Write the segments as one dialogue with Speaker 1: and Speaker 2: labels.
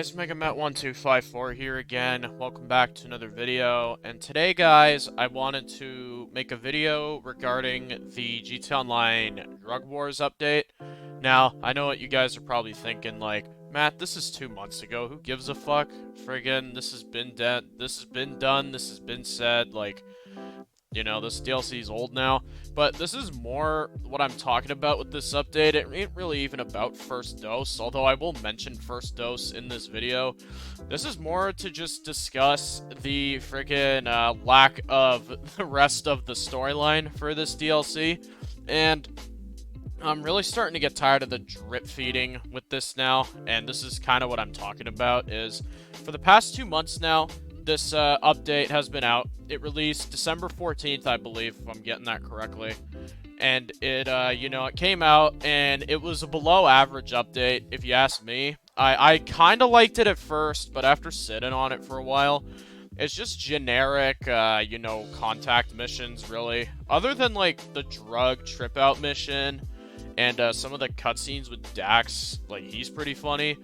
Speaker 1: guys, MegaMet1254 here again. Welcome back to another video. And today, guys, I wanted to make a video regarding the GTA Online Drug Wars update. Now, I know what you guys are probably thinking, like, Matt, this is 2 months ago. Who gives a fuck? Friggin', this has been done. This has been said, like, you know, this DLC is old now, but this is more what I'm talking about with this update. It ain't really even about First Dose, although I will mention First Dose in this video. This is more to just discuss the freaking lack of the rest of the storyline for this DLC, and I'm really starting to get tired of the drip feeding with this now, and this is kind of what I'm talking about, is for the past 2 months now, this update has been out. It released December 14th, I believe, if I'm getting that correctly. And it, it came out, and it was a below-average update, if you ask me. I kind of liked it at first, but after sitting on it for a while, it's just generic, contact missions, really. Other than, like, the drug trip-out mission, and some of the cutscenes with Dax, like, he's pretty funny.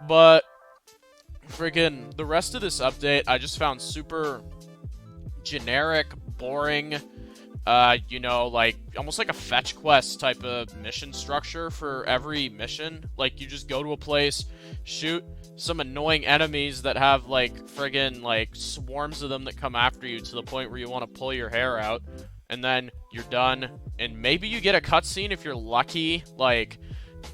Speaker 1: But friggin' the rest of this update I just found super generic, boring, like almost like a fetch quest type of mission structure for every mission. Like, you just go to a place, shoot some annoying enemies that have like friggin' like swarms of them that come after you to the point where you want to pull your hair out, and then you're done, and maybe you get a cutscene if you're lucky. Like,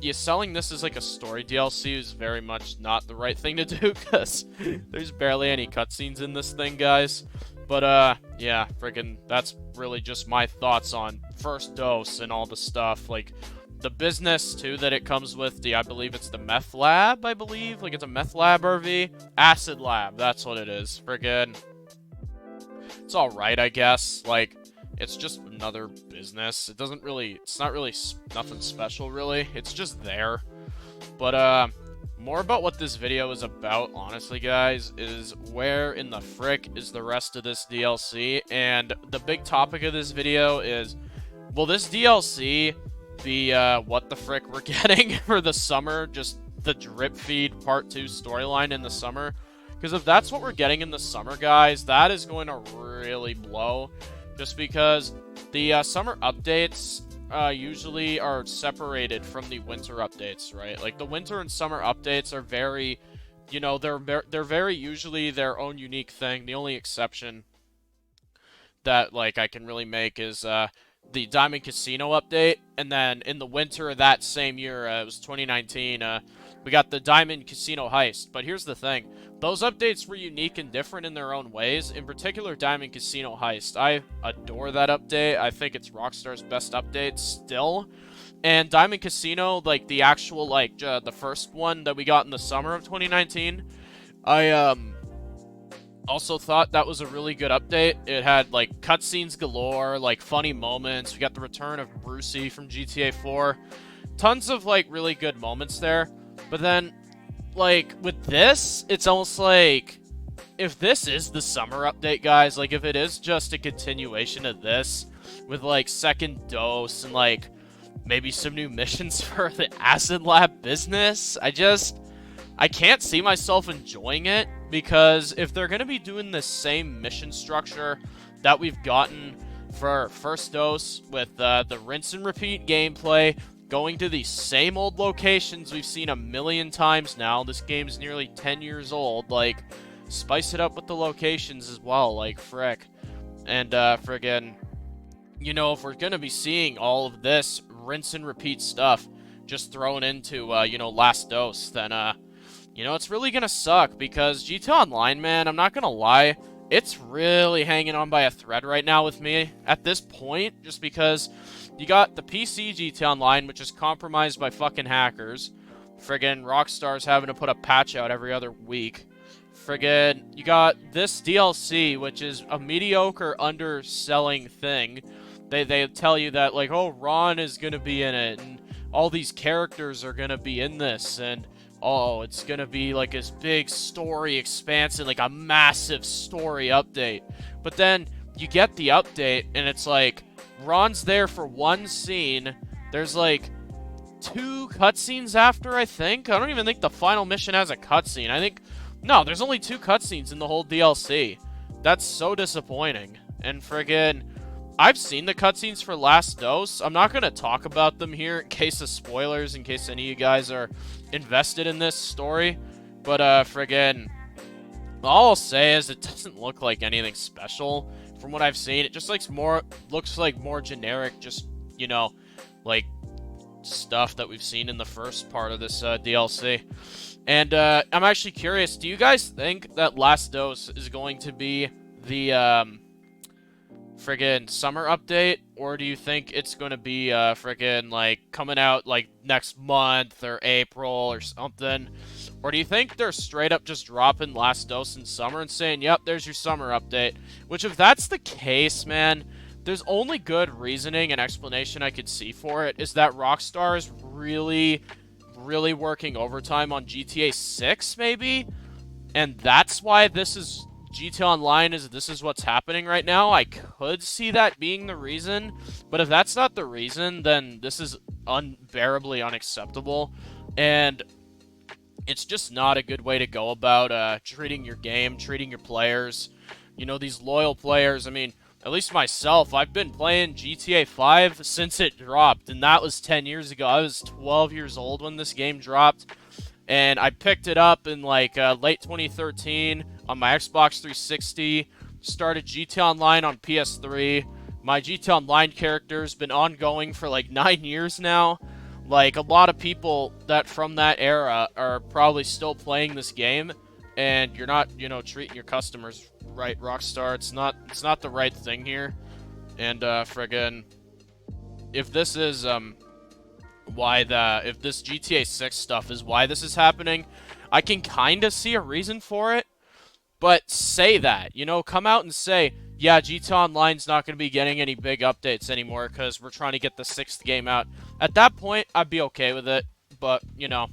Speaker 1: yeah, selling this as like a story DLC is very much not the right thing to do, because there's barely any cutscenes in this thing, guys. But, yeah, friggin' that's really just my thoughts on First Dose and all the stuff. Like, the business, too, that it comes with. I believe it's the Meth Lab, I believe. Like, it's a Meth Lab RV. Acid Lab, that's what it is. Friggin'. It's alright, I guess. Like, it's just another business. It's not really nothing special, really. It's just there. But, more about what this video is about, honestly, guys, is where in the frick is the rest of this DLC? And the big topic of this video is, will this DLC be, what the frick we're getting for the summer? Just the drip feed part 2 storyline in the summer? Because if that's what we're getting in the summer, guys, that is going to really blow. Just because the summer updates usually are separated from the winter updates, right? Like, the winter and summer updates are very, they're very usually their own unique thing. The only exception that, like, I can really make is the Diamond Casino update, and then in the winter of that same year, it was 2019, we got the Diamond Casino Heist. But here's the thing. Those updates were unique and different in their own ways. In particular, Diamond Casino Heist. I adore that update. I think it's Rockstar's best update still. And Diamond Casino, like, the actual, like, the first one that we got in the summer of 2019, I, also thought that was a really good update. It had, like, cutscenes galore, like, funny moments. We got the return of Brucey from GTA 4. Tons of, like, really good moments there. But then, like, with this, it's almost like, if this is the summer update, guys, like, if it is just a continuation of this, with, like, second dose, and, like, maybe some new missions for the Acid Lab business, I can't see myself enjoying it, because if they're gonna be doing the same mission structure that we've gotten for First Dose, with the rinse and repeat gameplay, going to the same old locations we've seen a million times now. This game's nearly 10 years old. Like, spice it up with the locations as well. Like, frick. And, friggin', if we're gonna be seeing all of this rinse and repeat stuff just thrown into, Last Dose, then, it's really gonna suck, because GTA Online, man, I'm not gonna lie, it's really hanging on by a thread right now with me at this point, just because you got the PC GTA Online, which is compromised by fucking hackers. Friggin' Rockstar's having to put a patch out every other week. Friggin', you got this DLC, which is a mediocre underselling thing. They tell you that, like, oh, Ron is gonna be in it, and all these characters are gonna be in this, and oh, it's gonna be like this big story expansion, like a massive story update. But then you get the update, and it's like, Ron's there for one scene. There's like 2 cutscenes after, I think. I don't even think the final mission has a cutscene. I think... No, there's only 2 cutscenes in the whole DLC. That's so disappointing. And friggin'... I've seen the cutscenes for Last Dose. I'm not going to talk about them here in case of spoilers, in case any of you guys are invested in this story. But, friggin'... all I'll say is it doesn't look like anything special from what I've seen. It just looks like more generic, just, you know, like, stuff that we've seen in the first part of this DLC. And I'm actually curious, do you guys think that Last Dose is going to be the friggin' summer update, or do you think it's going to be friggin' like coming out like next month or April or something? Or do you think they're straight up just dropping Last Dose in summer and saying, yep, there's your summer update? Which, if that's the case, man, there's only good reasoning and explanation I could see for it, is that Rockstar is really, really working overtime on GTA 6, maybe? And that's why this is... GTA Online this is what's happening right now. I could see that being the reason, but if that's not the reason, then this is unbearably unacceptable, and it's just not a good way to go about treating your game, treating your players. You know, these loyal players, I mean, at least myself, I've been playing GTA 5 since it dropped, and that was 10 years ago. I was 12 years old when this game dropped, and I picked it up in, like, late 2013 on my Xbox 360, started GTA Online on PS3. My GTA Online character's been ongoing for, like, 9 years now. Like, a lot of people that from that era are probably still playing this game, and you're not, you know, treating your customers right, Rockstar. It's not the right thing here. And, friggin', if this is, if this GTA 6 stuff is why this is happening, I can kind of see a reason for it, but say that, you know, come out and say, yeah, GTA Online's not going to be getting any big updates anymore because we're trying to get the 6th game out. At that point, I'd be okay with it, but, you know,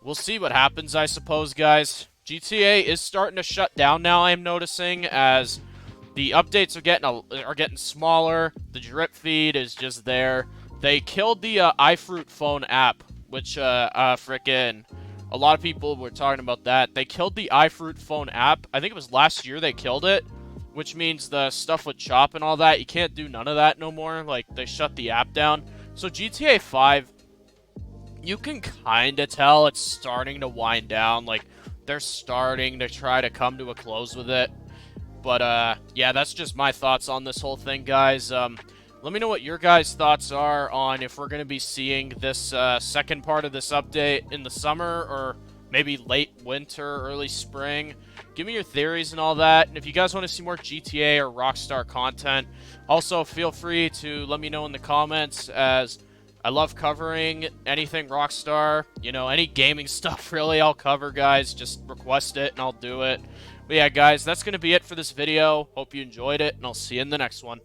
Speaker 1: we'll see what happens, I suppose, guys. GTA is starting to shut down now, I'm noticing, as the updates are getting smaller, the drip feed is just there. They killed the iFruit phone app, which, frickin', a lot of people were talking about that. They killed the iFruit phone app. I think it was last year they killed it, which means the stuff with Chop and all that, you can't do none of that no more. Like, they shut the app down. So GTA 5, you can kind of tell it's starting to wind down. Like, they're starting to try to come to a close with it. But, yeah, that's just my thoughts on this whole thing, guys. Let me know what your guys' thoughts are on if we're going to be seeing this second part of this update in the summer or maybe late winter, early spring. Give me your theories and all that. And if you guys want to see more GTA or Rockstar content, also feel free to let me know in the comments, as I love covering anything Rockstar. You know, any gaming stuff, really, I'll cover, guys. Just request it and I'll do it. But yeah, guys, that's going to be it for this video. Hope you enjoyed it, and I'll see you in the next one.